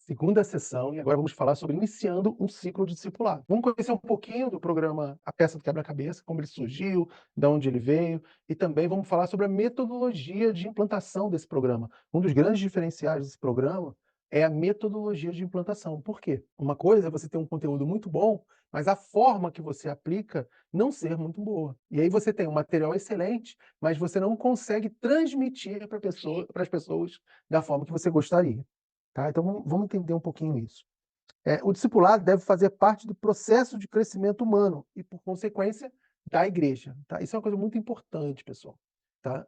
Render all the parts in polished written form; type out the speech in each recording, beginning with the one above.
Segunda sessão, e agora vamos falar sobre iniciando um ciclo de discipulado. Vamos conhecer um pouquinho do programa A Peça do Quebra-Cabeça, como ele surgiu, de onde ele veio, e também vamos falar sobre a metodologia de implantação desse programa. Um dos grandes diferenciais desse programa é a metodologia de implantação. Por quê? Uma coisa é você ter um conteúdo muito bom, mas a forma que você aplica não ser muito boa. E aí você tem um material excelente, mas você não consegue transmitir para as pessoas da forma que você gostaria. Tá? Então vamos entender um pouquinho isso. O discipulado deve fazer parte do processo de crescimento humano e, por consequência, da igreja. Tá? Isso é uma coisa muito importante, pessoal. Tá?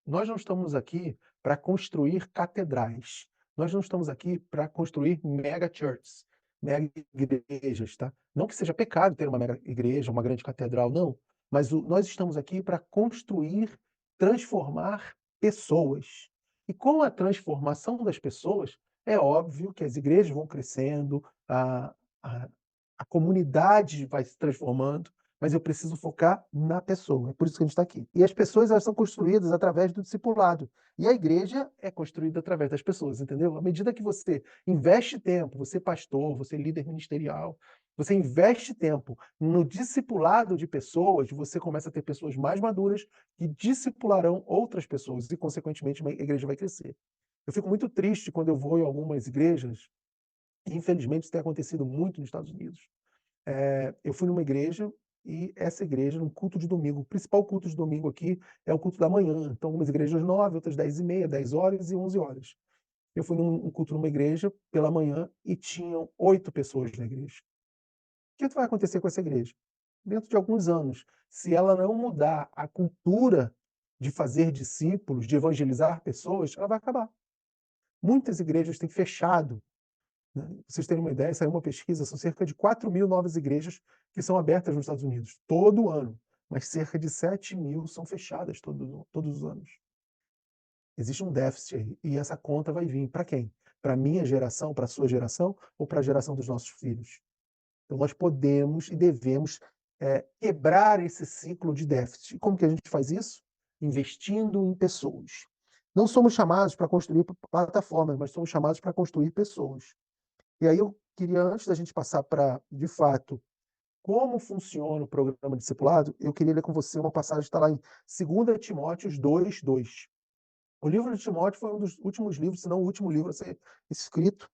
Nós não estamos aqui para construir catedrais. Nós não estamos aqui para construir mega churches, mega igrejas. Tá? Não que seja pecado ter uma mega igreja, uma grande catedral, não. Mas nós estamos aqui para construir, transformar pessoas. E com a transformação das pessoas, é óbvio que as igrejas vão crescendo, a a a comunidade vai se transformando, mas eu preciso focar na pessoa, é por isso que a gente está aqui. E as pessoas, elas são construídas através do discipulado, e a igreja é construída através das pessoas, entendeu? À medida que você investe tempo, você pastor, você líder ministerial, você investe tempo no discipulado de pessoas, você começa a ter pessoas mais maduras que discipularão outras pessoas e, consequentemente, a igreja vai crescer. Eu fico muito triste quando eu vou em algumas igrejas, e infelizmente isso tem acontecido muito nos Estados Unidos. Eu fui numa igreja e essa igreja, num culto de domingo, o principal culto de domingo aqui é o culto da manhã. Então, algumas igrejas 9, outras 10h30, 10 horas e 11 horas. Eu fui num culto numa igreja pela manhã e tinham 8 pessoas na igreja. O que vai acontecer com essa igreja? Dentro de alguns anos, se ela não mudar a cultura de fazer discípulos, de evangelizar pessoas, ela vai acabar. Muitas igrejas têm fechado. Né? Pra vocês terem uma ideia, saiu uma pesquisa, são cerca de 4.000 novas igrejas que são abertas nos Estados Unidos, todo ano, mas cerca de 7.000 são fechadas todos os anos. Existe um déficit aí, e essa conta vai vir para quem? Para a minha geração, para a sua geração ou para a geração dos nossos filhos? Então nós podemos e devemos quebrar esse ciclo de déficit. E como que a gente faz isso? Investindo em pessoas. Não somos chamados para construir plataformas, mas somos chamados para construir pessoas. E aí eu queria, antes da gente passar para, de fato, como funciona o programa discipulado, eu queria ler com você uma passagem que está lá em 2 Timóteos 2:2. O livro de Timóteo foi um dos últimos livros, se não o último livro a ser escrito.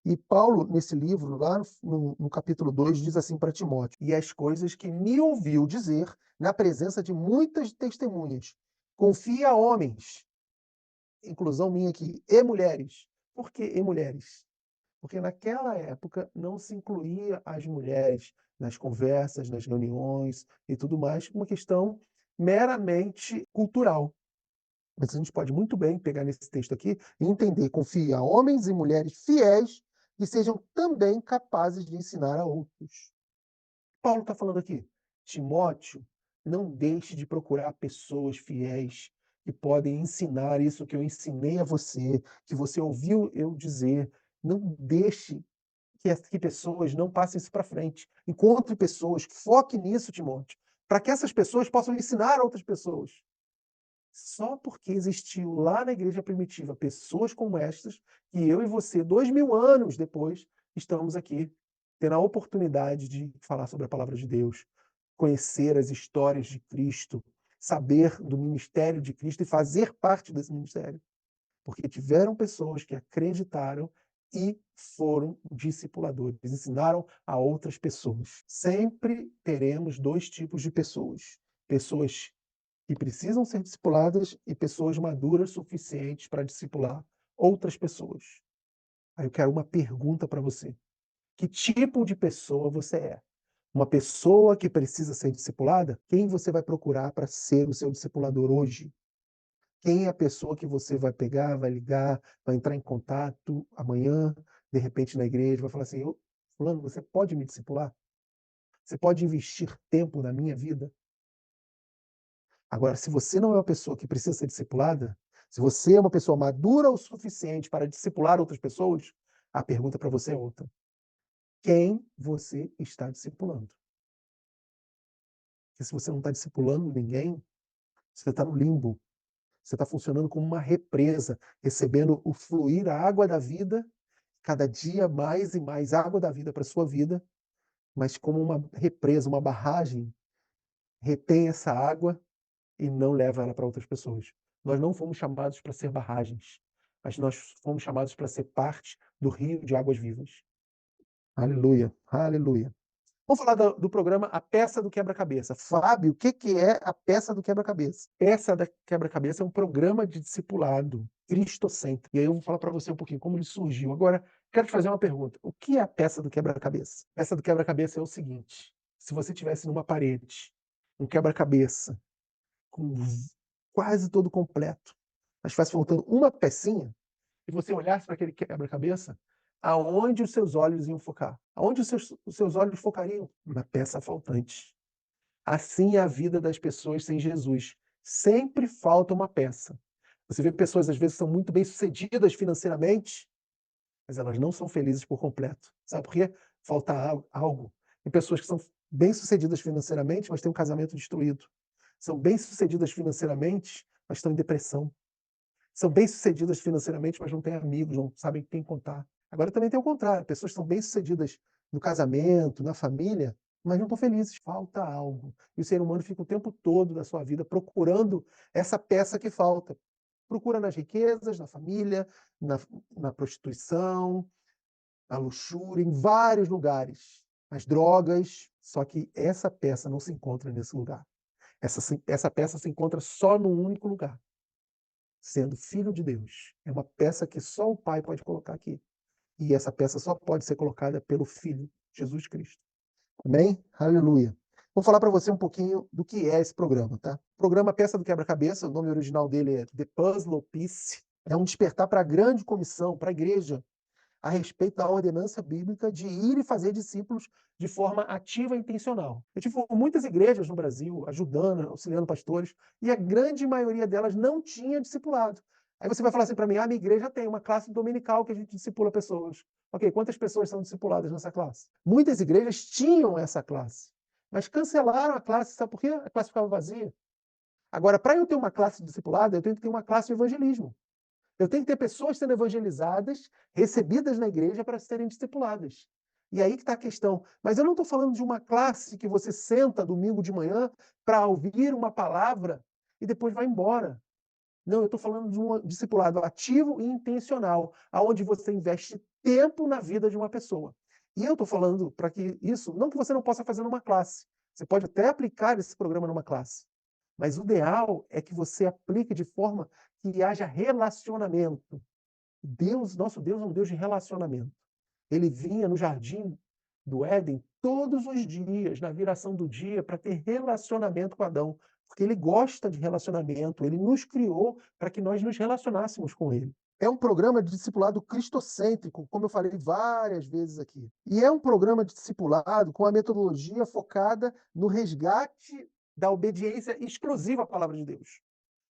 E Paulo, nesse livro, lá no capítulo 2, diz assim para Timóteo: E as coisas que me ouviu dizer na presença de muitas testemunhas, confia a homens, inclusão minha aqui, e mulheres. Por que e mulheres? Porque naquela época não se incluía as mulheres nas conversas, nas reuniões e tudo mais, uma questão meramente cultural. Mas a gente pode muito bem pegar nesse texto aqui e entender: confie a homens e mulheres fiéis que sejam também capazes de ensinar a outros. Paulo está falando aqui, Timóteo, não deixe de procurar pessoas fiéis que podem ensinar isso que eu ensinei a você, que você ouviu eu dizer. Não deixe que pessoas não passem isso para frente. Encontre pessoas, foque nisso, Timóteo, para que essas pessoas possam ensinar outras pessoas. Só porque existiu lá na igreja primitiva pessoas como estas, que eu e você, 2000 anos depois, estamos aqui tendo a oportunidade de falar sobre a palavra de Deus, conhecer as histórias de Cristo, saber do ministério de Cristo e fazer parte desse ministério. Porque tiveram pessoas que acreditaram e foram discipuladores, ensinaram a outras pessoas. Sempre teremos 2 tipos de pessoas: pessoas que precisam ser discipuladas e pessoas maduras suficientes para discipular outras pessoas. Aí eu quero uma pergunta para você: que tipo de pessoa você é? Uma pessoa que precisa ser discipulada? Quem você vai procurar para ser o seu discipulador hoje? Quem é a pessoa que você vai pegar, vai ligar, vai entrar em contato amanhã, de repente na igreja, vai falar assim: "Ô, fulano, você pode me discipular? Você pode investir tempo na minha vida?" Agora, se você não é uma pessoa que precisa ser discipulada, se você é uma pessoa madura o suficiente para discipular outras pessoas, a pergunta para você é outra: quem você está discipulando? Porque se você não está discipulando ninguém, você está no limbo. Você está funcionando como uma represa, recebendo o fluir, a água da vida, cada dia mais e mais água da vida para a sua vida, mas como uma represa, uma barragem, retém essa água e não leva ela para outras pessoas. Nós não fomos chamados para ser barragens, mas nós fomos chamados para ser parte do rio de águas vivas. Aleluia, aleluia. Vamos falar do programa A Peça do Quebra-Cabeça. Fábio, o que que é a Peça do Quebra-Cabeça? Peça da Quebra-Cabeça é um programa de discipulado cristocêntrico. E aí eu vou falar para você um pouquinho como ele surgiu. Agora, quero te fazer uma pergunta. O que é a peça do quebra-cabeça? A peça do quebra-cabeça é o seguinte: se você tivesse numa parede um quebra-cabeça com quase todo completo, mas tivesse faltando uma pecinha, e você olhasse para aquele quebra-cabeça, aonde os seus olhos iam focar? Aonde os seus olhos focariam? Na peça faltante. Assim é a vida das pessoas sem Jesus. Sempre falta uma peça. Você vê pessoas, às vezes, que são muito bem-sucedidas financeiramente, mas elas não são felizes por completo. Sabe por quê? Falta algo. Tem pessoas que são bem-sucedidas financeiramente, mas têm um casamento destruído. São bem-sucedidas financeiramente, mas estão em depressão. São bem-sucedidas financeiramente, mas não têm amigos, não sabem quem contar. Agora também tem o contrário, pessoas que são bem-sucedidas no casamento, na família, mas não estão felizes, falta algo. E o ser humano fica o tempo todo da sua vida procurando essa peça que falta. Procura nas riquezas, na família, na, na prostituição, na luxúria, em vários lugares. Nas drogas, só que essa peça não se encontra nesse lugar. Essa peça se encontra só num único lugar, sendo filho de Deus. É uma peça que só o Pai pode colocar aqui. E essa peça só pode ser colocada pelo Filho, Jesus Cristo. Amém? Aleluia. Vou falar para você um pouquinho do que é esse programa, tá? O programa Peça do Quebra-Cabeça, o nome original dele é The Puzzle Piece, é um despertar para a grande comissão, para a igreja, a respeito da ordenança bíblica de ir e fazer discípulos de forma ativa e intencional. Eu tive muitas igrejas no Brasil, ajudando, auxiliando pastores, e a grande maioria delas não tinha discipulado. Aí você vai falar assim para mim, minha igreja tem uma classe dominical que a gente discipula pessoas. Ok, quantas pessoas são discipuladas nessa classe? Muitas igrejas tinham essa classe, mas cancelaram a classe, sabe por quê? A classe ficava vazia. Agora, para eu ter uma classe discipulada, eu tenho que ter uma classe de evangelismo. Eu tenho que ter pessoas sendo evangelizadas, recebidas na igreja para serem discipuladas. E aí que está a questão. Mas eu não estou falando de uma classe que você senta domingo de manhã para ouvir uma palavra e depois vai embora. Não, eu estou falando de um discipulado ativo e intencional, aonde você investe tempo na vida de uma pessoa. E eu estou falando para que isso, não que você não possa fazer numa classe. Você pode até aplicar esse programa numa classe. Mas o ideal é que você aplique de forma que haja relacionamento. Deus, nosso Deus é um Deus de relacionamento. Ele vinha no jardim do Éden todos os dias, na viração do dia, para ter relacionamento com Adão, porque ele gosta de relacionamento, ele nos criou para que nós nos relacionássemos com ele. É um programa de discipulado cristocêntrico, como eu falei várias vezes aqui. E é um programa de discipulado com a metodologia focada no resgate da obediência exclusiva à palavra de Deus.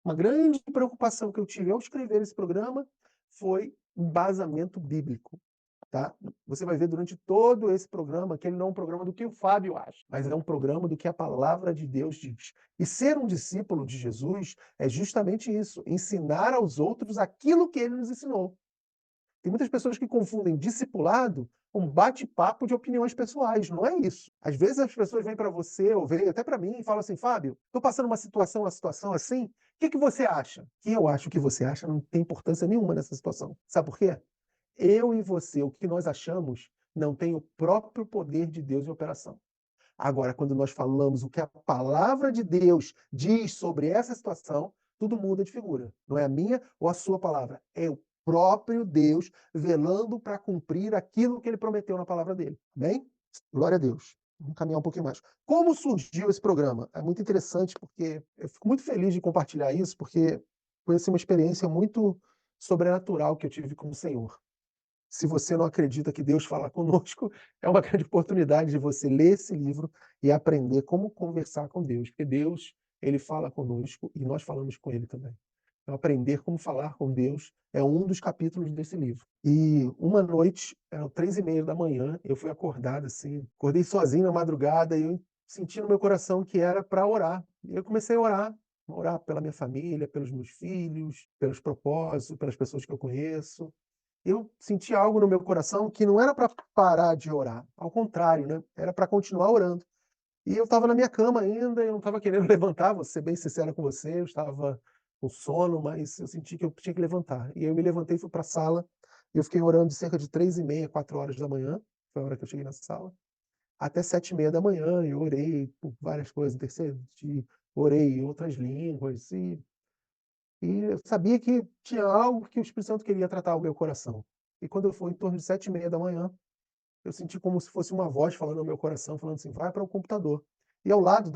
Uma grande preocupação que eu tive ao escrever esse programa foi embasamento bíblico. Tá? Você vai ver durante todo esse programa que ele não é um programa do que o Fábio acha, mas é um programa do que a palavra de Deus diz. E ser um discípulo de Jesus é justamente isso, ensinar aos outros aquilo que ele nos ensinou. Tem muitas pessoas que confundem discipulado com bate-papo de opiniões pessoais. Não é isso. Às vezes as pessoas vêm para você, ou vêm até para mim, e falam assim, Fábio, estou passando uma situação assim, o que, que você acha? O que eu acho que você acha não tem importância nenhuma nessa situação. Sabe por quê? Eu e você, o que nós achamos, não tem o próprio poder de Deus em operação. Agora, quando nós falamos o que a palavra de Deus diz sobre essa situação, tudo muda de figura. Não é a minha ou a sua palavra. É o próprio Deus velando para cumprir aquilo que ele prometeu na palavra dele. Amém? Glória a Deus. Vamos caminhar um pouquinho mais. Como surgiu esse programa? É muito interessante porque eu fico muito feliz de compartilhar isso, porque foi assim, uma experiência muito sobrenatural que eu tive com o Senhor. Se você não acredita que Deus fala conosco, é uma grande oportunidade de você ler esse livro e aprender como conversar com Deus, porque Deus, ele fala conosco e nós falamos com ele também. Então, aprender como falar com Deus é um dos capítulos desse livro. E uma noite, eram 3:30 da manhã, eu fui acordado assim, acordei sozinho na madrugada e eu senti no meu coração que era para orar. E eu comecei a orar pela minha família, pelos meus filhos, pelos propósitos, pelas pessoas que eu conheço. eu senti algo no meu coração que não era para parar de orar, ao contrário, né, era para continuar orando. E eu estava na minha cama ainda, eu não estava querendo levantar, vou ser bem sincero com você, eu estava com sono, mas eu senti que eu tinha que levantar. E aí eu me levantei, fui para a sala, e eu fiquei orando de cerca de 3h30, 4 horas da manhã, foi a hora que eu cheguei na sala, até 7h30 da manhã, eu orei por várias coisas, intercedi, orei em outras línguas, e eu sabia que tinha algo que o Espírito Santo queria tratar o meu coração. E quando eu fui em torno de 7h30 da manhã, eu senti como se fosse uma voz falando no meu coração, falando assim: "Vai para o computador". E ao lado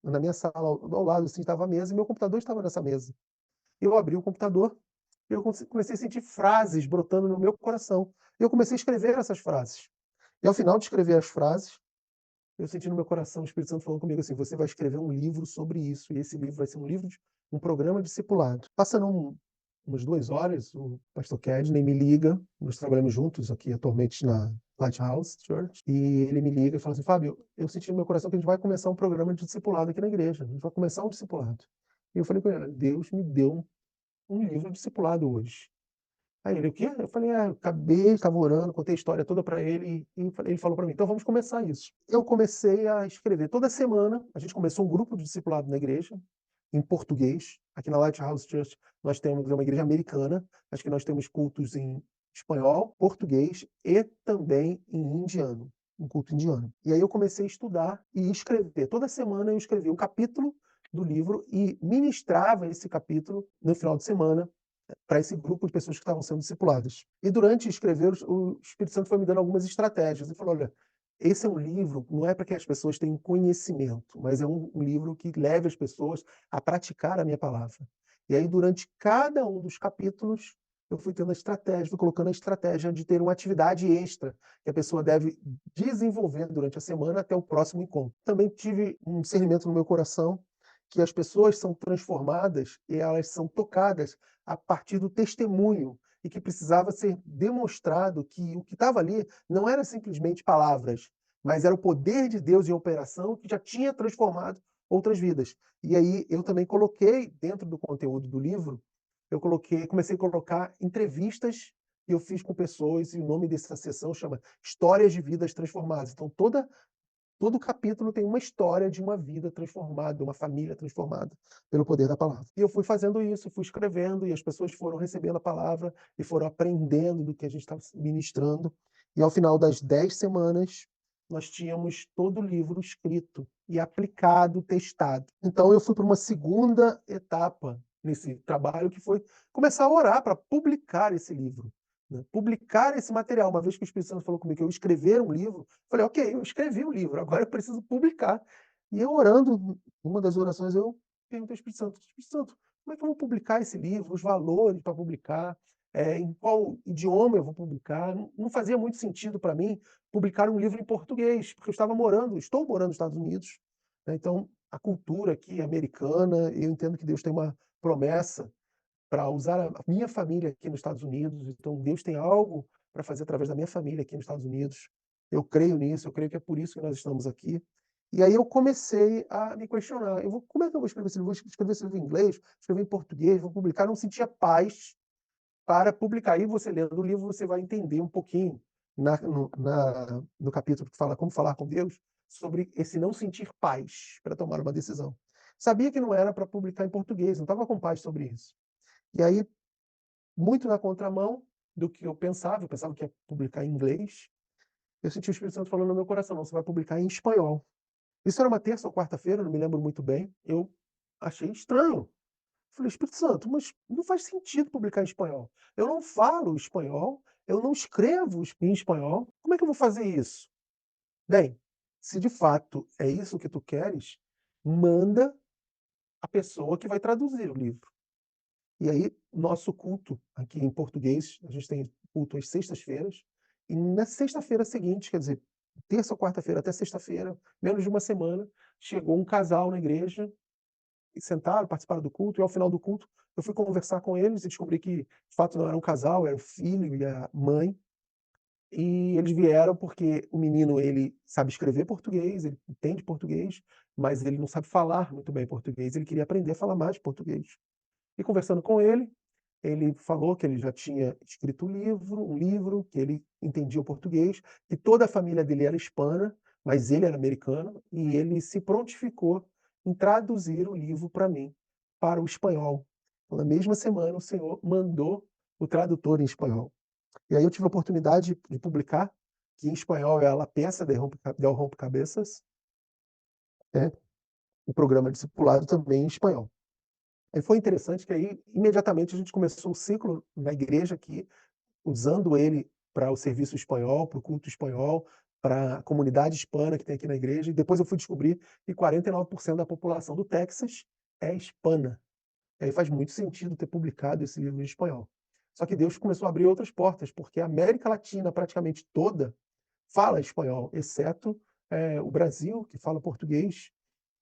na minha sala, ao lado, assim, estava a mesa e meu computador estava nessa mesa. Eu abri o computador e eu comecei a sentir frases brotando no meu coração. E eu comecei a escrever essas frases. E ao final de escrever as frases, eu senti no meu coração o Espírito Santo falando comigo assim: "Você vai escrever um livro sobre isso, e esse livro vai ser um programa discipulado". Passando umas 2 horas, o pastor Kedney me liga, nós trabalhamos juntos aqui atualmente na Lighthouse Church, e ele me liga e fala assim: "Fábio, eu senti no meu coração que a gente vai começar um programa de discipulado aqui na igreja, a gente vai começar um discipulado". E eu falei com ele: "Deus me deu um livro de discipulado hoje". Aí ele: "O quê?" Eu falei: "É, eu acabei, estava orando, contei a história toda para ele e ele falou para mim: 'Então vamos começar isso'". Eu comecei a escrever. Toda semana a gente começou um grupo de discipulado na igreja, em português. Aqui na Lighthouse Church nós temos é uma igreja americana, acho que nós temos cultos em espanhol, português e também em indiano, um culto indiano. E aí eu comecei a estudar e escrever. Toda semana eu escrevia um capítulo do livro e ministrava esse capítulo no final de semana para esse grupo de pessoas que estavam sendo discipuladas. E durante escrever, o Espírito Santo foi me dando algumas estratégias. Ele falou: "Olha, esse é um livro, não é para que as pessoas tenham conhecimento, mas é um livro que leve as pessoas a praticar a minha palavra". E aí, durante cada um dos capítulos, eu fui tendo a estratégia, fui colocando a estratégia de ter uma atividade extra que a pessoa deve desenvolver durante a semana até o próximo encontro. Também tive um discernimento no meu coração que as pessoas são transformadas e elas são tocadas a partir do testemunho e que precisava ser demonstrado que o que estava ali não era simplesmente palavras, mas era o poder de Deus em operação que já tinha transformado outras vidas. E aí eu também coloquei dentro do conteúdo do livro, comecei a colocar entrevistas que eu fiz com pessoas e o nome dessa sessão chama Histórias de Vidas Transformadas. Então todo capítulo tem uma história de uma vida transformada, uma família transformada pelo poder da palavra. E eu fui fazendo isso, fui escrevendo, e as pessoas foram recebendo a palavra e foram aprendendo do que a gente estava ministrando. E ao final das 10 semanas, nós tínhamos todo o livro escrito e aplicado, testado. Então eu fui para uma segunda etapa nesse trabalho, que foi começar a orar para publicar esse livro, né? Publicar esse material. Uma vez que o Espírito Santo falou comigo que eu escrever um livro, falei: "Ok, eu escrevi o livro, agora eu preciso publicar". E eu orando, numa das orações eu perguntei ao Espírito Santo: "Espírito Santo, como é que eu vou publicar esse livro? Os valores para publicar, em qual idioma eu vou publicar?". Não fazia muito sentido para mim publicar um livro em português, porque estou morando nos Estados Unidos, né, então a cultura aqui americana, eu entendo que Deus tem uma promessa para usar a minha família aqui nos Estados Unidos, então Deus tem algo para fazer através da minha família aqui nos Estados Unidos. Eu creio nisso, eu creio que é por isso que nós estamos aqui. E aí eu comecei a me questionar, como é que eu vou escrever esse livro? Vou escrever esse livro em inglês, escrever em português, vou publicar? Não sentia paz para publicar. E você lendo o livro, você vai entender um pouquinho no capítulo que fala como falar com Deus, sobre esse não sentir paz para tomar uma decisão. Sabia que não era para publicar em português, não estava com paz sobre isso. E aí, muito na contramão do que eu pensava que ia publicar em inglês, eu senti o Espírito Santo falando no meu coração: "Não, você vai publicar em espanhol". Isso era uma terça ou quarta-feira, não me lembro muito bem, eu achei estranho. Falei: "Espírito Santo, mas não faz sentido publicar em espanhol. Eu não falo espanhol, eu não escrevo em espanhol, como é que eu vou fazer isso?". Bem, se de fato é isso que tu queres, manda a pessoa que vai traduzir o livro. E aí, nosso culto aqui em português, a gente tem culto às sextas-feiras, e na sexta-feira seguinte, quer dizer, terça ou quarta-feira até sexta-feira, menos de uma semana, chegou um casal na igreja e sentaram, participaram do culto, e ao final do culto eu fui conversar com eles e descobri que, de fato, não era um casal, era o filho e a mãe. E eles vieram porque o menino, ele sabe escrever português, ele entende português, mas ele não sabe falar muito bem português, ele queria aprender a falar mais português. E conversando com ele, ele falou que ele já tinha escrito um livro, que ele entendia o português, que toda a família dele era hispana, mas ele era americano, e ele se prontificou em traduzir o livro para mim, para o espanhol. Então, na mesma semana, o Senhor mandou o tradutor em espanhol. E aí eu tive a oportunidade de publicar, que em espanhol é a La Peça del Rompecabezas, né, o programa discipulado também em espanhol. E foi interessante que aí, imediatamente, a gente começou o ciclo na igreja aqui, usando ele para o serviço espanhol, para o culto espanhol, para a comunidade hispana que tem aqui na igreja. E depois eu fui descobrir que 49% da população do Texas é hispana. E aí faz muito sentido ter publicado esse livro em espanhol. Só que Deus começou a abrir outras portas, porque a América Latina praticamente toda fala espanhol, exceto o Brasil, que fala português,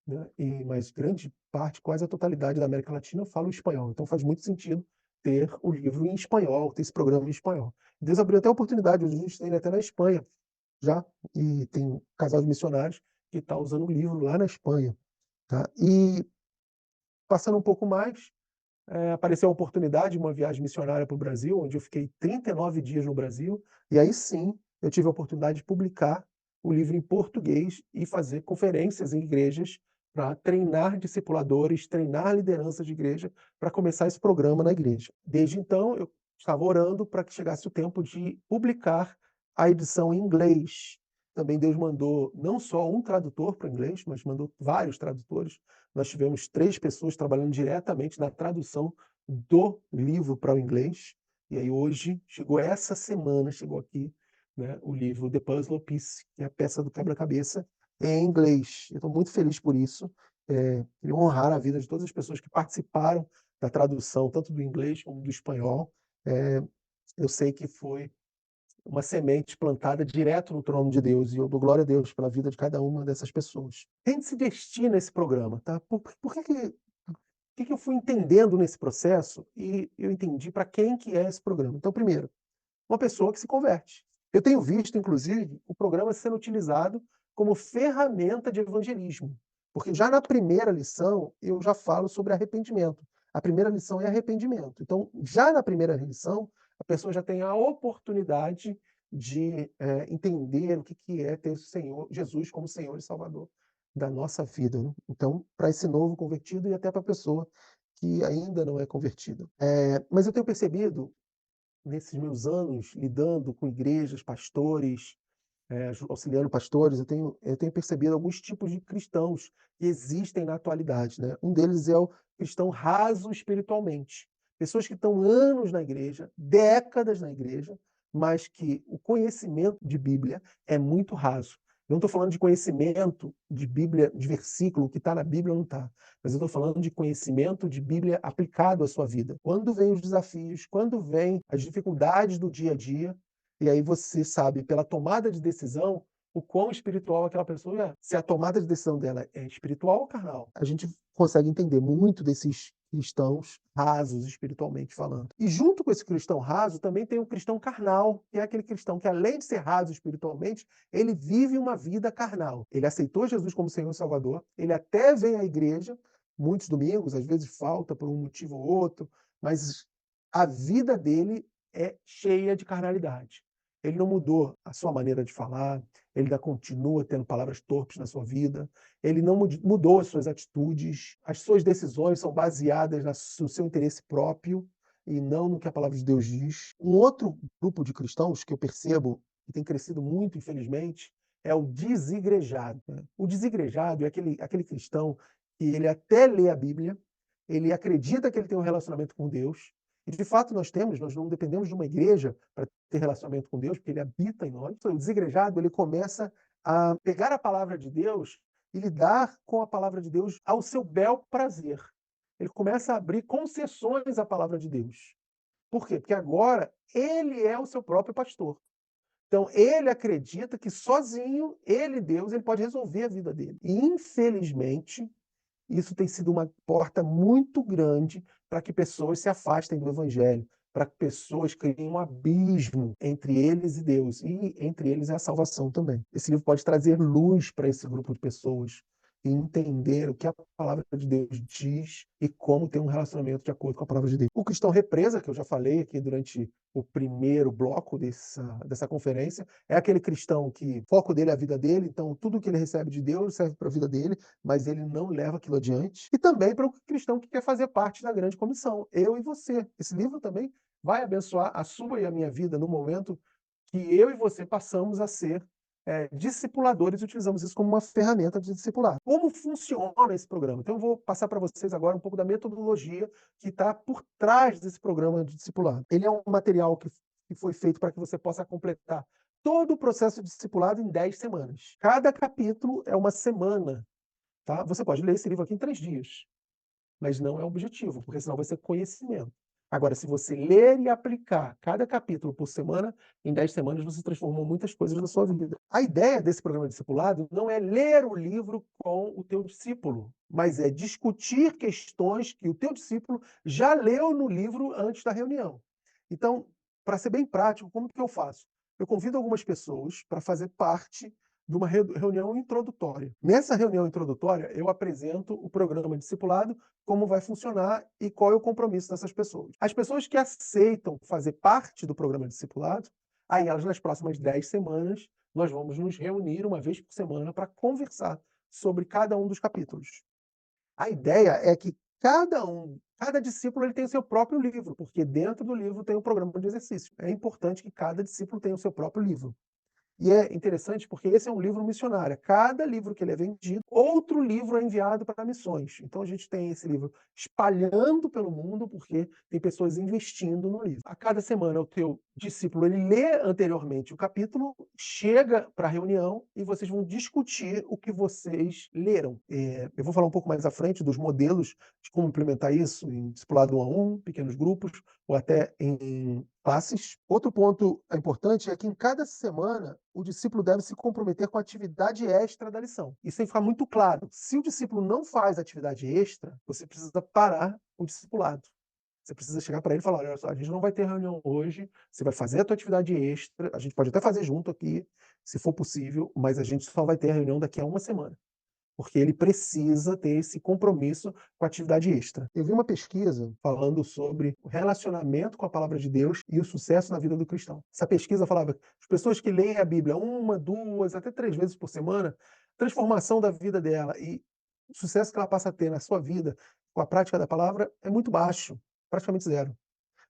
né, mas grande parte, quase a totalidade da América Latina fala o espanhol. Então faz muito sentido ter o livro em espanhol, ter esse programa em espanhol. Deus abriu até a oportunidade, hoje a gente tem ele até na Espanha já, e tem um casal de missionários que está usando o livro lá na Espanha. Tá? E passando um pouco mais, apareceu a oportunidade de uma viagem missionária para o Brasil, onde eu fiquei 39 dias no Brasil, e aí sim eu tive a oportunidade de publicar o livro em português e fazer conferências em igrejas para treinar discipuladores, treinar liderança de igreja, para começar esse programa na igreja. Desde então, eu estava orando para que chegasse o tempo de publicar a edição em inglês. Também Deus mandou não só um tradutor para o inglês, mas mandou vários tradutores. Nós tivemos 3 pessoas trabalhando diretamente na tradução do livro para o inglês. E aí hoje, essa semana, chegou aqui, né, o livro The Puzzle Piece, que é a peça do quebra-cabeça, em inglês. Eu estou muito feliz por isso. Queria honrar a vida de todas as pessoas que participaram da tradução, tanto do inglês como do espanhol. Eu sei que foi uma semente plantada direto no trono de Deus, e eu dou glória a Deus pela vida de cada uma dessas pessoas. Quem se destina a esse programa, tá? Por que eu fui entendendo nesse processo e eu entendi para quem que é esse programa? Então, primeiro, uma pessoa que se converte. Eu tenho visto, inclusive, o programa sendo utilizado como ferramenta de evangelismo, porque já na primeira lição eu já falo sobre arrependimento. A primeira lição é arrependimento. Então, já na primeira lição, a pessoa já tem a oportunidade de entender o que é ter o Senhor, Jesus como Senhor e Salvador da nossa vida, né? Então, para esse novo convertido e até para a pessoa que ainda não é convertida. Mas eu tenho percebido nesses meus anos lidando com igrejas, pastores, auxiliando pastores, eu tenho percebido alguns tipos de cristãos que existem na atualidade, né? Um deles é o cristão raso espiritualmente. Pessoas que estão anos na igreja, décadas na igreja, mas que o conhecimento de Bíblia é muito raso. Eu não estou falando de conhecimento de Bíblia, de versículo, que está na Bíblia ou não está. Mas eu estou falando de conhecimento de Bíblia aplicado à sua vida. Quando vêm os desafios, quando vêm as dificuldades do dia a dia, e aí você sabe, pela tomada de decisão, o quão espiritual aquela pessoa é. Se a tomada de decisão dela é espiritual ou carnal. A gente consegue entender muito desses cristãos rasos, espiritualmente falando. E junto com esse cristão raso, também tem o cristão carnal, que é aquele cristão que, além de ser raso espiritualmente, ele vive uma vida carnal. Ele aceitou Jesus como Senhor e Salvador, ele até vem à igreja, muitos domingos, às vezes falta por um motivo ou outro, mas a vida dele é cheia de carnalidade. Ele não mudou a sua maneira de falar, ele ainda continua tendo palavras torpes na sua vida, ele não mudou as suas atitudes, as suas decisões são baseadas no seu interesse próprio e não no que a palavra de Deus diz. Um outro grupo de cristãos que eu percebo que tem crescido muito, infelizmente, é o desigrejado, né? O desigrejado é aquele cristão que ele até lê a Bíblia, ele acredita que ele tem um relacionamento com Deus, e de fato nós não dependemos de uma igreja para ter relacionamento com Deus, porque ele habita em nós. O desigrejado, ele começa a pegar a palavra de Deus e lidar com a palavra de Deus ao seu bel prazer. Ele começa a abrir concessões à palavra de Deus. Por quê? Porque agora ele é o seu próprio pastor. Então, ele acredita que sozinho, ele, Deus, ele pode resolver a vida dele. E, infelizmente, isso tem sido uma porta muito grande para que pessoas se afastem do evangelho, para que pessoas criem um abismo entre eles e Deus, e entre eles é a salvação também. Esse livro pode trazer luz para esse grupo de pessoas e entender o que a palavra de Deus diz e como ter um relacionamento de acordo com a palavra de Deus. O cristão represa, que eu já falei aqui durante o primeiro bloco dessa conferência, é aquele cristão que o foco dele é a vida dele, então tudo que ele recebe de Deus serve para a vida dele, mas ele não leva aquilo adiante. E também para o cristão que quer fazer parte da grande comissão, eu e você. Esse livro também vai abençoar a sua e a minha vida no momento que eu e você passamos a ser discipuladores e utilizamos isso como uma ferramenta de discipular. Como funciona esse programa? Então, eu vou passar para vocês agora um pouco da metodologia que está por trás desse programa de discipulado. Ele é um material que foi feito para que você possa completar todo o processo de discipulado em 10 semanas. Cada capítulo é uma semana. Tá? Você pode ler esse livro aqui em 3 dias, mas não é o objetivo, porque senão vai ser conhecimento. Agora, se você ler e aplicar cada capítulo por semana, em 10 semanas você transformou muitas coisas na sua vida. A ideia desse programa de discipulado não é ler o livro com o teu discípulo, mas é discutir questões que o teu discípulo já leu no livro antes da reunião. Então, para ser bem prático, como que eu faço? Eu convido algumas pessoas para fazer parte de uma reunião introdutória. Nessa reunião introdutória, eu apresento o programa discipulado, como vai funcionar e qual é o compromisso dessas pessoas. As pessoas que aceitam fazer parte do programa discipulado, aí elas nas próximas 10 semanas, nós vamos nos reunir uma vez por semana para conversar sobre cada um dos capítulos. A ideia é que cada discípulo ele tem o seu próprio livro, porque dentro do livro tem um programa de exercício. É importante que cada discípulo tenha o seu próprio livro. E é interessante porque esse é um livro missionário. Cada livro que ele é vendido, outro livro é enviado para missões. Então a gente tem esse livro espalhando pelo mundo porque tem pessoas investindo no livro. A cada semana o teu discípulo ele lê anteriormente o capítulo, chega para a reunião e vocês vão discutir o que vocês leram. Eu vou falar um pouco mais à frente dos modelos de como implementar isso em discipulado 1 a 1, pequenos grupos ou até em classes. Outro ponto importante é que em cada semana o discípulo deve se comprometer com a atividade extra da lição. Isso tem que ficar muito claro. Se o discípulo não faz atividade extra, você precisa parar o discipulado. Você precisa chegar para ele e falar: olha só, a gente não vai ter reunião hoje, você vai fazer a tua atividade extra, a gente pode até fazer junto aqui, se for possível, mas a gente só vai ter a reunião daqui a uma semana. Porque ele precisa ter esse compromisso com a atividade extra. Eu vi uma pesquisa falando sobre o relacionamento com a palavra de Deus e o sucesso na vida do cristão. Essa pesquisa falava que as pessoas que leem a Bíblia 1, 2, até 3 vezes por semana, a transformação da vida dela e o sucesso que ela passa a ter na sua vida com a prática da palavra é muito baixo, praticamente zero.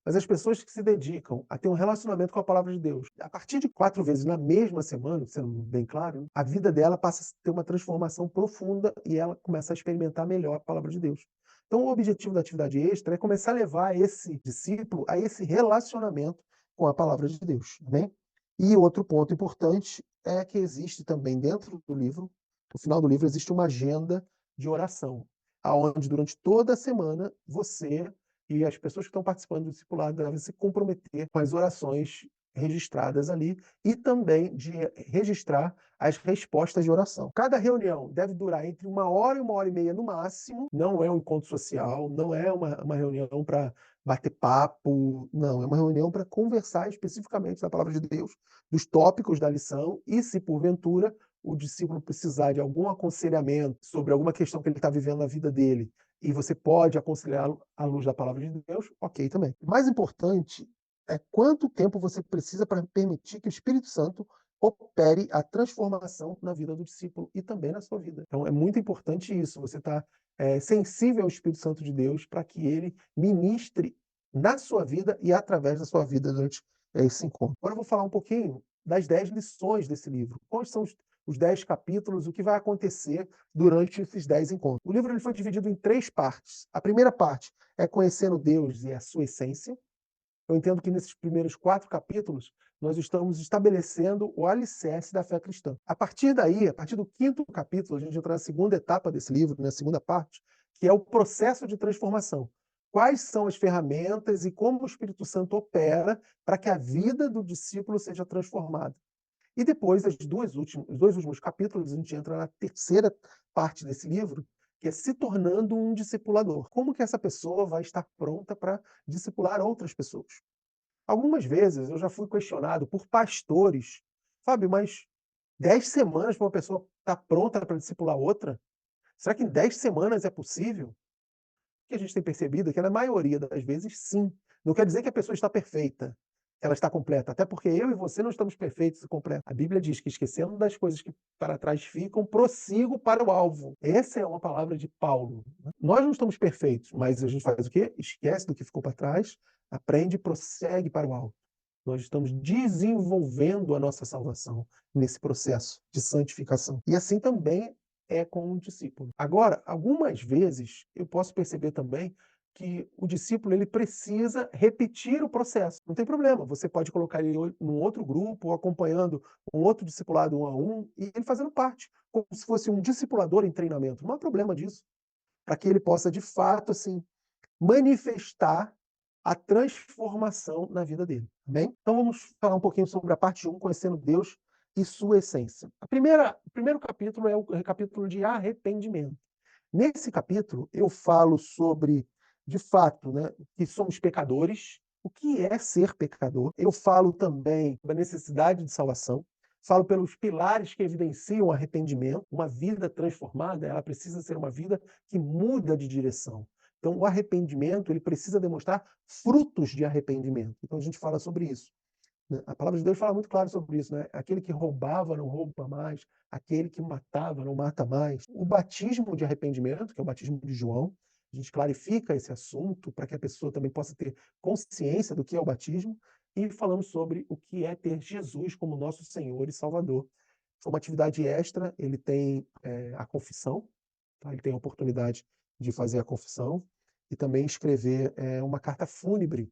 Mas as pessoas que se dedicam a ter um relacionamento com a palavra de Deus, a partir de 4 vezes na mesma semana, sendo bem claro, a vida dela passa a ter uma transformação profunda e ela começa a experimentar melhor a palavra de Deus. Então, o objetivo da atividade extra é começar a levar esse discípulo a esse relacionamento com a palavra de Deus. Amém? E outro ponto importante é que existe também dentro do livro, no final do livro, existe uma agenda de oração, aonde durante toda a semana você e as pessoas que estão participando do discipulado devem se comprometer com as orações registradas ali e também de registrar as respostas de oração. Cada reunião deve durar entre 1 hora e 1 hora e meia no máximo. Não é um encontro social, não é uma reunião para bater papo, não. É uma reunião para conversar especificamente da palavra de Deus, dos tópicos da lição e, se porventura, o discípulo precisar de algum aconselhamento sobre alguma questão que ele está vivendo na vida dele, e você pode aconselhá-lo à luz da palavra de Deus, ok também. O mais importante é quanto tempo você precisa para permitir que o Espírito Santo opere a transformação na vida do discípulo e também na sua vida. Então é muito importante isso, você está sensível ao Espírito Santo de Deus para que ele ministre na sua vida e através da sua vida durante esse encontro. Agora eu vou falar um pouquinho das 10 lições desse livro. Quais são os 10 capítulos, o que vai acontecer durante esses 10 encontros. O livro ele foi dividido em 3 partes. A primeira parte é conhecendo Deus e a sua essência. Eu entendo que nesses primeiros 4 capítulos, nós estamos estabelecendo o alicerce da fé cristã. A partir daí, a partir do 5º capítulo, a gente entra na segunda etapa desse livro, na segunda parte, que é o processo de transformação. Quais são as ferramentas e como o Espírito Santo opera para que a vida do discípulo seja transformada. E depois, os 2 últimos capítulos, a gente entra na terceira parte desse livro, que é se tornando um discipulador. Como que essa pessoa vai estar pronta para discipular outras pessoas? Algumas vezes eu já fui questionado por pastores, Fábio, mas 10 semanas para uma pessoa estar pronta para discipular outra? Será que em 10 semanas é possível? O que a gente tem percebido é que na maioria das vezes sim. Não quer dizer que a pessoa está perfeita, ela está completa, até porque eu e você não estamos perfeitos e completos. A Bíblia diz que esquecendo das coisas que para trás ficam, prossigo para o alvo. Essa é uma palavra de Paulo, né. Nós não estamos perfeitos, mas a gente faz o quê? Esquece do que ficou para trás, aprende e prossegue para o alvo. Nós estamos desenvolvendo a nossa salvação nesse processo de santificação. E assim também é com o discípulo. Agora, algumas vezes eu posso perceber também que o discípulo ele precisa repetir o processo. Não tem problema, você pode colocar ele num outro grupo, ou acompanhando um outro discipulado 1 a 1, e ele fazendo parte, como se fosse um discipulador em treinamento. Não há problema disso, para que ele possa de fato assim manifestar a transformação na vida dele, amém? Então vamos falar um pouquinho sobre a parte 1, conhecendo Deus e sua essência. O primeiro capítulo é o capítulo de arrependimento. Nesse capítulo eu falo sobre, de fato, né, que somos pecadores, o que é ser pecador. Eu falo também da necessidade de salvação, falo pelos pilares que evidenciam o arrependimento. Uma vida transformada, ela precisa ser uma vida que muda de direção. Então, o arrependimento, ele precisa demonstrar frutos de arrependimento. Então, a gente fala sobre isso, né? A palavra de Deus fala muito claro sobre isso, né? Aquele que roubava não rouba mais, aquele que matava não mata mais. O batismo de arrependimento, que é o batismo de João, a gente clarifica esse assunto para que a pessoa também possa ter consciência do que é o batismo, e falamos sobre o que é ter Jesus como nosso Senhor e Salvador. Foi uma atividade extra, ele tem a confissão, tá? Ele tem a oportunidade de fazer a confissão e também escrever uma carta fúnebre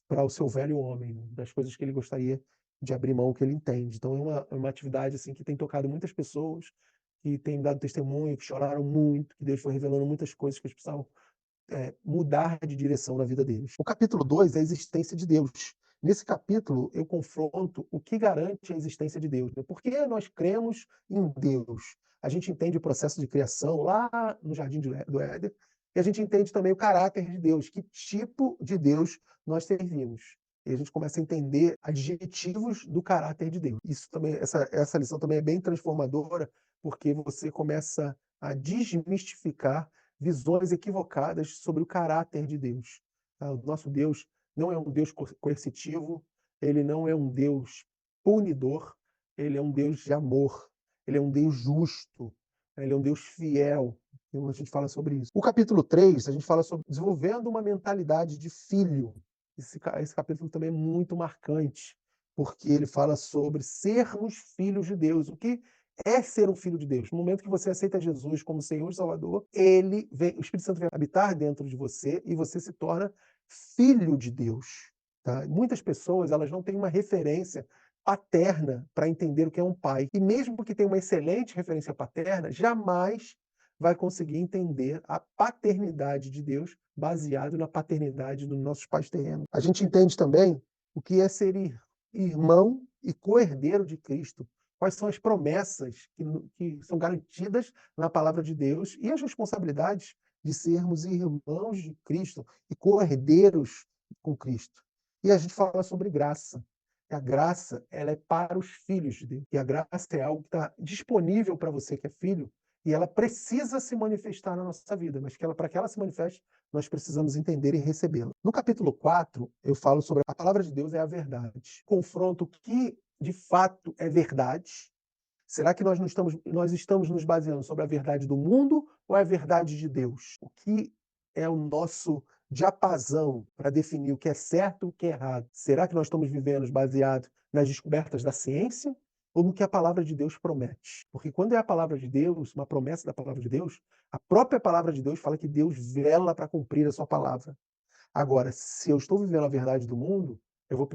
para o seu velho homem, né, das coisas que ele gostaria de abrir mão, que ele entende. Então é uma atividade assim que tem tocado muitas pessoas, que têm dado testemunho, que choraram muito, que Deus foi revelando muitas coisas que eles precisavam mudar de direção na vida deles. O capítulo 2 é a existência de Deus. Nesse capítulo, eu confronto o que garante a existência de Deus, né? Por que nós cremos em Deus? A gente entende o processo de criação lá no Jardim do Éden, e a gente entende também o caráter de Deus, que tipo de Deus nós servimos. E a gente começa a entender adjetivos do caráter de Deus. Isso também, essa lição também é bem transformadora, porque você começa a desmistificar visões equivocadas sobre o caráter de Deus. Tá? O nosso Deus não é um Deus coercitivo, ele não é um Deus punidor, ele é um Deus de amor, ele é um Deus justo, ele é um Deus fiel. Então a gente fala sobre isso. O capítulo 3, a gente fala sobre desenvolvendo uma mentalidade de filho. Esse capítulo também é muito marcante, porque ele fala sobre sermos filhos de Deus. O que é ser um filho de Deus? No momento que você aceita Jesus como Senhor e Salvador, o Espírito Santo vem habitar dentro de você e você se torna filho de Deus. Tá? Muitas pessoas elas não têm uma referência paterna para entender o que é um pai. E mesmo que tenha uma excelente referência paterna, jamais vai conseguir entender a paternidade de Deus baseado na paternidade dos nossos pais terrenos. A gente entende também o que é ser irmão e co-herdeiro de Cristo. Quais são as promessas que são garantidas na palavra de Deus e as responsabilidades de sermos irmãos de Cristo e co-herdeiros com Cristo. E a gente fala sobre graça. A graça ela é para os filhos de Deus. E a graça é algo que está disponível para você que é filho, e ela precisa se manifestar na nossa vida, mas para que ela se manifeste, nós precisamos entender e recebê-la. No capítulo 4, eu falo sobre a palavra de Deus é a verdade. Confronto o que de fato é verdade. Será que nós estamos nos baseando sobre a verdade do mundo ou é a verdade de Deus? O que é o nosso diapasão para definir o que é certo e o que é errado? Será que nós estamos vivendo baseado nas descobertas da ciência ou no que a palavra de Deus promete? Porque quando é a palavra de Deus, uma promessa da palavra de Deus, a própria palavra de Deus fala que Deus vela para cumprir a sua palavra. Agora, se eu estou vivendo a verdade do mundo, eu vou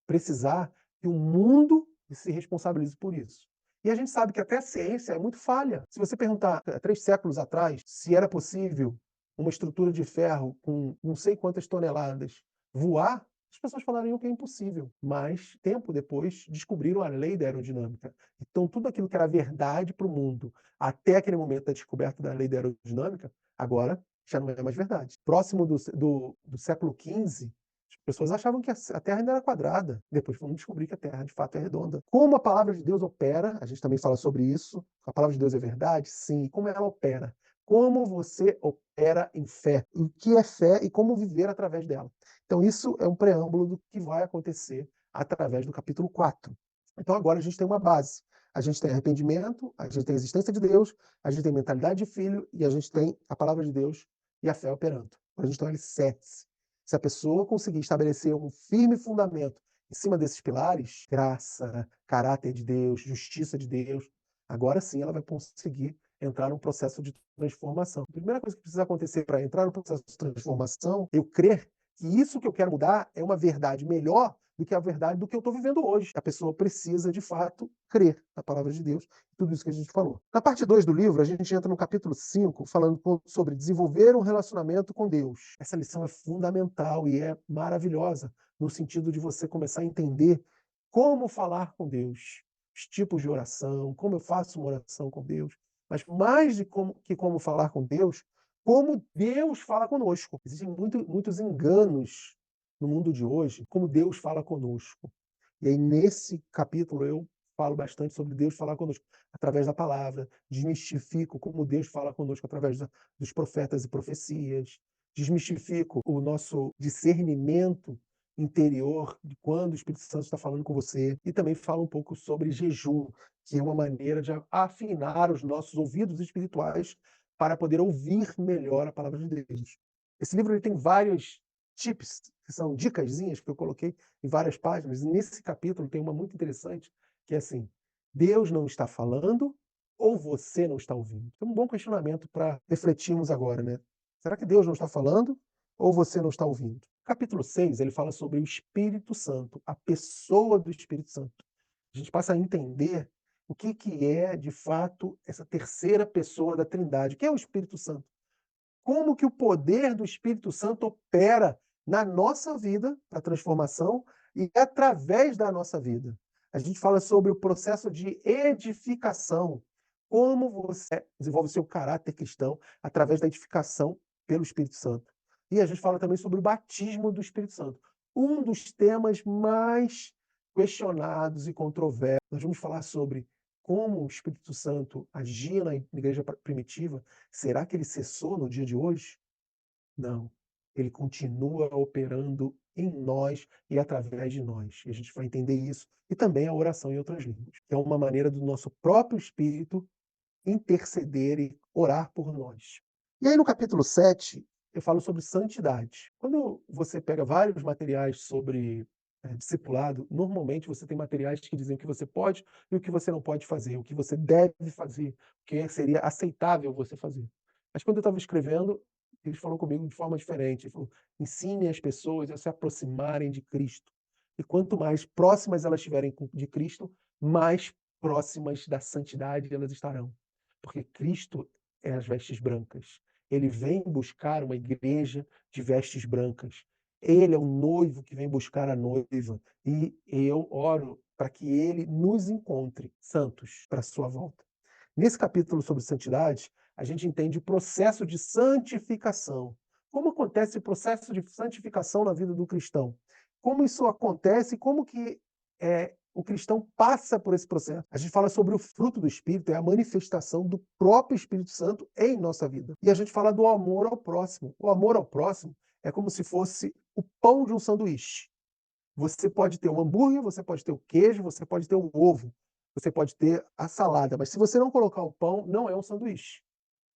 precisar que o mundo se responsabilize por isso. E a gente sabe que até a ciência é muito falha. Se você perguntar há 3 séculos atrás se era possível uma estrutura de ferro com não sei quantas toneladas voar, as pessoas falariam que é impossível. Mas, tempo depois, descobriram a lei da aerodinâmica. Então, tudo aquilo que era verdade para o mundo até aquele momento da descoberta da lei da aerodinâmica, agora já não é mais verdade. Próximo do século XV, as pessoas achavam que a Terra ainda era quadrada. Depois vamos descobrir que a Terra de fato é redonda. Como a palavra de Deus opera, a gente também fala sobre isso. A palavra de Deus é verdade? Sim. Como ela opera? como você opera em fé, o que é fé e como viver através dela. Então isso é um preâmbulo do que vai acontecer através do capítulo 4. Então agora a gente tem uma base. A gente tem arrependimento, a gente tem a existência de Deus, a gente tem mentalidade de filho e a gente tem a palavra de Deus e a fé operando. A gente tem um alicerce. Se a pessoa conseguir estabelecer um firme fundamento em cima desses pilares, graça, caráter de Deus, justiça de Deus, agora sim ela vai conseguir entrar num processo de transformação. A primeira coisa que precisa acontecer para entrar no processo de transformação, eu crer que isso que eu quero mudar é uma verdade melhor do que a verdade do que eu estou vivendo hoje. A pessoa precisa, de fato, crer na palavra de Deus, tudo isso que a gente falou. Na parte 2 do livro, a gente entra no capítulo 5, falando sobre desenvolver um relacionamento com Deus. Essa lição é fundamental e é maravilhosa, no sentido de você começar a entender como falar com Deus, os tipos de oração, como eu faço uma oração com Deus, mas mais de como falar com Deus, como Deus fala conosco. Existem muitos enganos no mundo de hoje, como Deus fala conosco. E aí, nesse capítulo, eu falo bastante sobre Deus falar conosco através da palavra, desmistifico como Deus fala conosco através dos profetas e profecias, desmistifico o nosso discernimento interior de quando o Espírito Santo está falando com você, e também falo um pouco sobre jejum, que é uma maneira de afinar os nossos ouvidos espirituais para poder ouvir melhor a palavra de Deus. Esse livro ele tem vários tips, que são dicasinhas que eu coloquei em várias páginas. E nesse capítulo tem uma muito interessante, que é assim: Deus não está falando ou você não está ouvindo? É um bom questionamento para refletirmos agora, né? Será que Deus não está falando ou você não está ouvindo? Capítulo 6, ele fala sobre o Espírito Santo, a pessoa do Espírito Santo. A gente passa a entender o que é, de fato, essa terceira pessoa da Trindade, que é o Espírito Santo. Como que o poder do Espírito Santo opera na nossa vida, a transformação, e através da nossa vida. A gente fala sobre o processo de edificação, como você desenvolve o seu caráter cristão através da edificação pelo Espírito Santo. E a gente fala também sobre o batismo do Espírito Santo, um dos temas mais questionados e controversos. Nós vamos falar sobre como o Espírito Santo agia na igreja primitiva. Será que ele cessou no dia de hoje? Não. Ele continua operando em nós e através de nós. E a gente vai entender isso. E também a oração em outras línguas, que é uma maneira do nosso próprio Espírito interceder e orar por nós. E aí, no capítulo 7, eu falo sobre santidade. Quando você pega vários materiais sobre discipulado, normalmente você tem materiais que dizem o que você pode e o que você não pode fazer, o que você deve fazer, o que seria aceitável você fazer. Mas quando eu estava escrevendo, eles falaram comigo de forma diferente. Ele falou: ensine as pessoas a se aproximarem de Cristo. E quanto mais próximas elas estiverem de Cristo, mais próximas da santidade elas estarão. Porque Cristo é as vestes brancas. Ele vem buscar uma igreja de vestes brancas. Ele é o noivo que vem buscar a noiva. E eu oro para que ele nos encontre santos para a sua volta. Nesse capítulo sobre santidade, a gente entende o processo de santificação. Como acontece o processo de santificação na vida do cristão? Como isso acontece e como que o cristão passa por esse processo? A gente fala sobre o fruto do Espírito, é a manifestação do próprio Espírito Santo em nossa vida. E a gente fala do amor ao próximo. O amor ao próximo é como se fosse o pão de um sanduíche. Você pode ter o hambúrguer, você pode ter o queijo, você pode ter o ovo, você pode ter a salada, mas se você não colocar o pão, não é um sanduíche.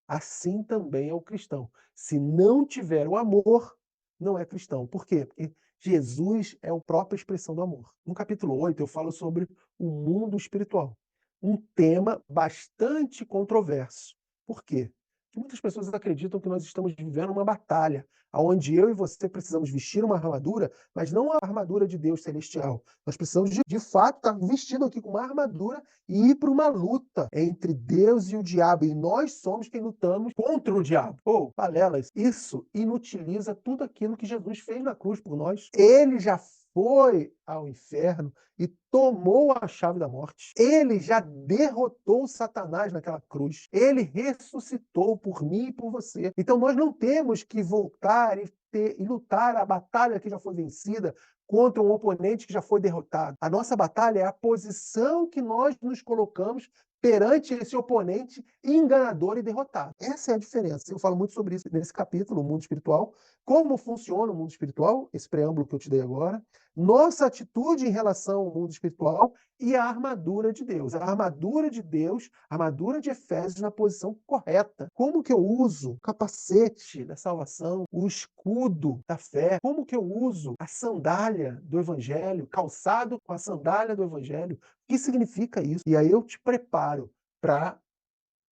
Assim também é o cristão. Se não tiver o amor, não é cristão. Por quê? Porque Jesus é a própria expressão do amor. No capítulo 8, eu falo sobre o mundo espiritual. Um tema bastante controverso. Por quê? Porque muitas pessoas acreditam que nós estamos vivendo uma batalha, onde eu e você precisamos vestir uma armadura, mas não a armadura de Deus celestial. Nós precisamos, de fato, estar vestido aqui com uma armadura e ir para uma luta entre Deus e o diabo. E nós somos quem lutamos contra o diabo. Ou, balelas, isso inutiliza tudo aquilo que Jesus fez na cruz por nós. Ele já foi ao inferno e tomou a chave da morte. Ele já derrotou Satanás naquela cruz. Ele ressuscitou por mim e por você. Então nós não temos que voltar e lutar a batalha que já foi vencida contra um oponente que já foi derrotado. A nossa batalha é a posição que nós nos colocamos perante esse oponente enganador e derrotado. Essa é a diferença. Eu falo muito sobre isso nesse capítulo, o mundo espiritual, como funciona o mundo espiritual, esse preâmbulo que eu te dei agora, nossa atitude em relação ao mundo espiritual e a armadura de Deus. A armadura de Deus, a armadura de Efésios na posição correta. Como que eu uso o capacete da salvação, o escudo da fé? Como que eu uso a sandália do evangelho, calçado com a sandália do evangelho? O que significa isso? E aí eu te preparo para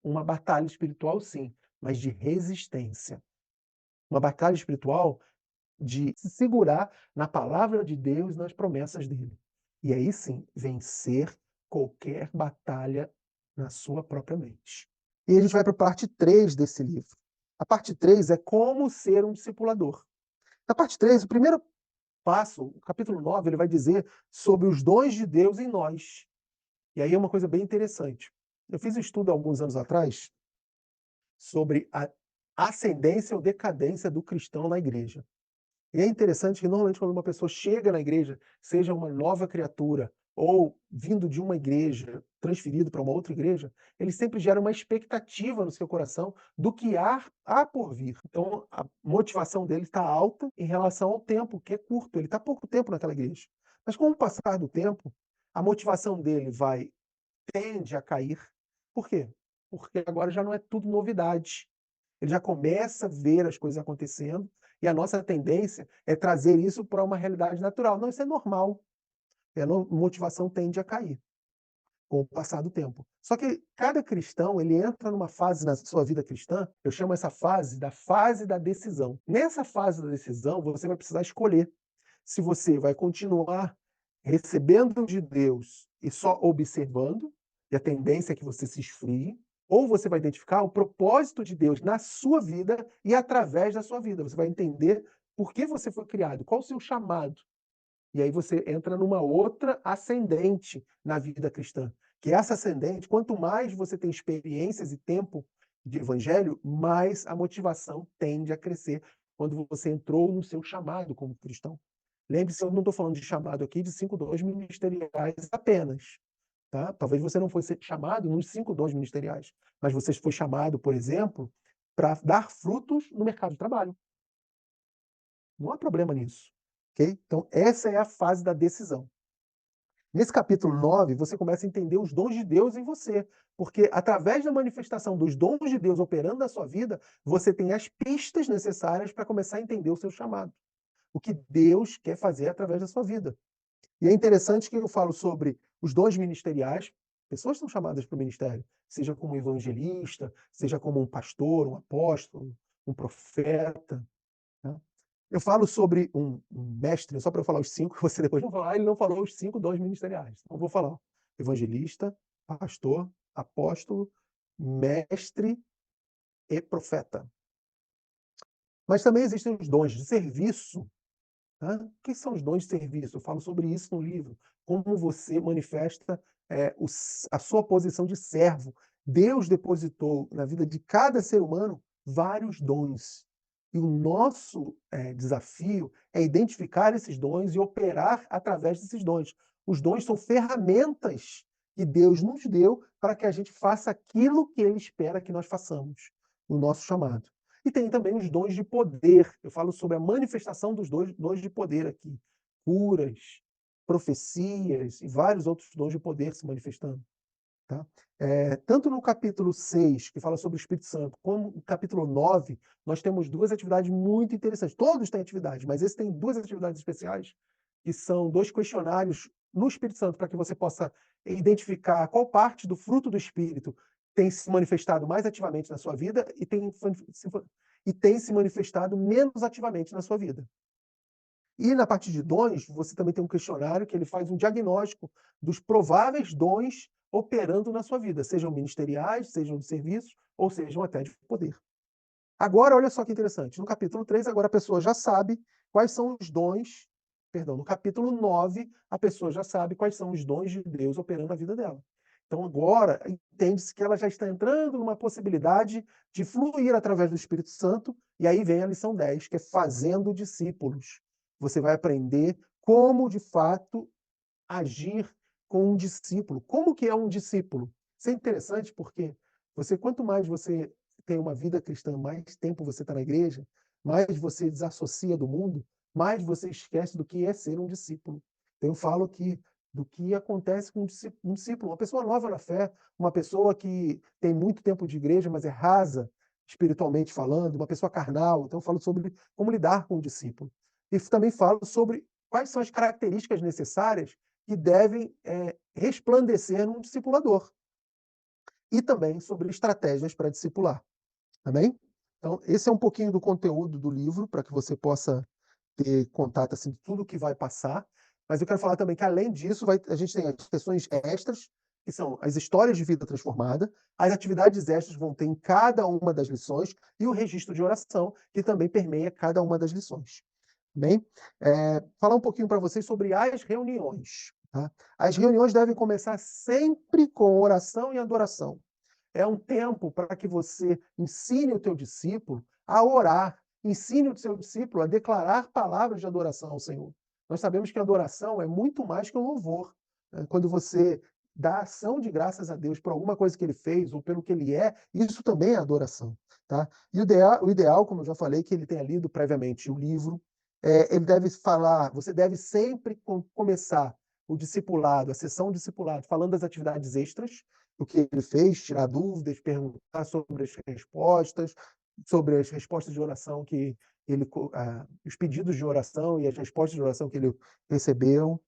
uma batalha espiritual, sim, mas de resistência. Uma batalha espiritual de se segurar na palavra de Deus e nas promessas dele. E aí sim, vencer qualquer batalha na sua própria mente. E a gente vai para a parte 3 desse livro. A parte 3 é como ser um discipulador. Na parte 3, o primeiro passo, o capítulo 9, ele vai dizer sobre os dons de Deus em nós. E aí é uma coisa bem interessante. Eu fiz um estudo há alguns anos atrás sobre a ascendência ou decadência do cristão na igreja. E é interessante que normalmente quando uma pessoa chega na igreja, seja uma nova criatura ou vindo de uma igreja, transferido para uma outra igreja, ele sempre gera uma expectativa no seu coração do que há por vir. Então a motivação dele está alta em relação ao tempo, que é curto. Ele está pouco tempo naquela igreja. Mas com o passar do tempo, a motivação dele tende a cair. Por quê? Porque agora já não é tudo novidade. Ele já começa a ver as coisas acontecendo e a nossa tendência é trazer isso para uma realidade natural. Não, isso é normal. A motivação tende a cair com o passar do tempo. Só que cada cristão, ele entra numa fase na sua vida cristã, eu chamo essa fase da decisão. Nessa fase da decisão, você vai precisar escolher se você vai continuar recebendo de Deus e só observando, e a tendência é que você se esfrie, ou você vai identificar o propósito de Deus na sua vida e através da sua vida. Você vai entender por que você foi criado, qual o seu chamado. E aí você entra numa outra ascendente na vida cristã. Que essa ascendente, quanto mais você tem experiências e tempo de evangelho, mais a motivação tende a crescer quando você entrou no seu chamado como cristão. Lembre-se, eu não estou falando de chamado aqui de 5 dons ministeriais apenas. Tá? Talvez você não fosse chamado nos 5 dons ministeriais, mas você foi chamado, por exemplo, para dar frutos no mercado de trabalho. Não há problema nisso. Okay? Então, essa é a fase da decisão. Nesse capítulo 9, você começa a entender os dons de Deus em você, porque através da manifestação dos dons de Deus operando na sua vida, você tem as pistas necessárias para começar a entender o seu chamado. O que Deus quer fazer através da sua vida. E é interessante que eu falo sobre os dons ministeriais. Pessoas são chamadas para o ministério, seja como evangelista, seja como um pastor, um apóstolo, um profeta. Né? Eu falo sobre um mestre, só para eu falar os 5, você depois vai falar, ele não falou os 5 dons ministeriais. Então, eu vou falar evangelista, pastor, apóstolo, mestre e profeta. Mas também existem os dons de serviço. Tá? O que são os dons de serviço? Eu falo sobre isso no livro. Como você manifesta a sua posição de servo. Deus depositou na vida de cada ser humano vários dons. E o nosso desafio é identificar esses dons e operar através desses dons. Os dons são ferramentas que Deus nos deu para que a gente faça aquilo que Ele espera que nós façamos, o nosso chamado. E tem também os dons de poder. Eu falo sobre a manifestação dos dons de poder aqui. Curas, profecias e vários outros dons de poder se manifestando. Tá? Tanto no capítulo 6, que fala sobre o Espírito Santo, como no capítulo 9, nós temos 2 atividades muito interessantes. Todos têm atividades, mas esse tem 2 atividades especiais, que são 2 questionários no Espírito Santo, para que você possa identificar qual parte do fruto do Espírito tem se manifestado mais ativamente na sua vida e tem se manifestado menos ativamente na sua vida. E na parte de dons, você também tem um questionário que ele faz um diagnóstico dos prováveis dons operando na sua vida, sejam ministeriais, sejam de serviços, ou sejam até de poder. Agora, olha só que interessante. No capítulo 3, agora a pessoa já sabe quais são os dons. Perdão, no capítulo 9, a pessoa já sabe quais são os dons de Deus operando na vida dela. Então, agora, entende-se que ela já está entrando numa possibilidade de fluir através do Espírito Santo, e aí vem a lição 10, que é fazendo discípulos. Você vai aprender como, de fato, agir com um discípulo. Como que é um discípulo? Isso é interessante porque quanto mais você tem uma vida cristã, mais tempo você está na igreja, mais você desassocia do mundo, mais você esquece do que é ser um discípulo. Então eu falo que do que acontece com um discípulo, uma pessoa nova na fé, uma pessoa que tem muito tempo de igreja, mas é rasa espiritualmente falando, uma pessoa carnal. Então eu falo sobre como lidar com o discípulo. E também falo sobre quais são as características necessárias que devem resplandecer num discipulador. E também sobre estratégias para discipular. Amém? Então, esse é um pouquinho do conteúdo do livro, para que você possa ter contato assim, de tudo que vai passar. Mas eu quero falar também que, além disso, a gente tem as sessões extras, que são as histórias de vida transformada, as atividades extras vão ter em cada uma das lições, e o registro de oração, que também permeia cada uma das lições. Bem, falar um pouquinho para vocês sobre as reuniões. Tá? As reuniões devem começar sempre com oração e adoração. É um tempo para que você ensine o teu discípulo a orar, ensine o seu discípulo a declarar palavras de adoração ao Senhor. Nós sabemos que a adoração é muito mais que um louvor. Quando você dá ação de graças a Deus por alguma coisa que ele fez ou pelo que ele é, isso também é adoração. Tá? E o ideal, como eu já falei, que ele tenha lido previamente o livro, ele deve falar, você deve sempre começar o discipulado, a sessão discipulado, falando das atividades extras, o que ele fez, tirar dúvidas, perguntar sobre as respostas de oração que ele, os pedidos de oração e as respostas de oração que ele recebeu.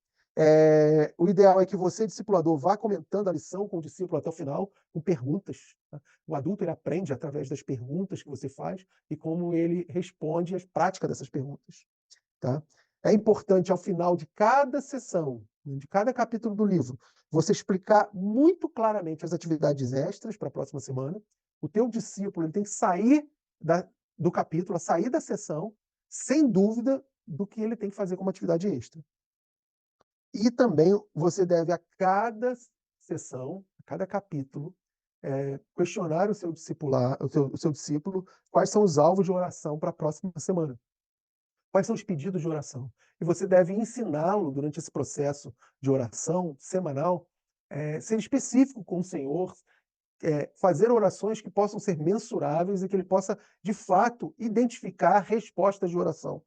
O ideal é que você, discipulador, vá comentando a lição com o discípulo até o final, com perguntas. Tá? O adulto ele aprende através das perguntas que você faz e como ele responde às práticas dessas perguntas. Tá? É importante, ao final de cada sessão, de cada capítulo do livro, você explicar muito claramente as atividades extras para a próxima semana. O teu discípulo ele tem que sair do capítulo, sair da sessão, sem dúvida do que ele tem que fazer como atividade extra. E também você deve, a cada sessão, a cada capítulo, questionar o seu discípulo quais são os alvos de oração para a próxima semana. Quais são os pedidos de oração? E você deve ensiná-lo, durante esse processo de oração semanal, ser específico com o Senhor, fazer orações que possam ser mensuráveis e que ele possa, de fato, identificar respostas de oração.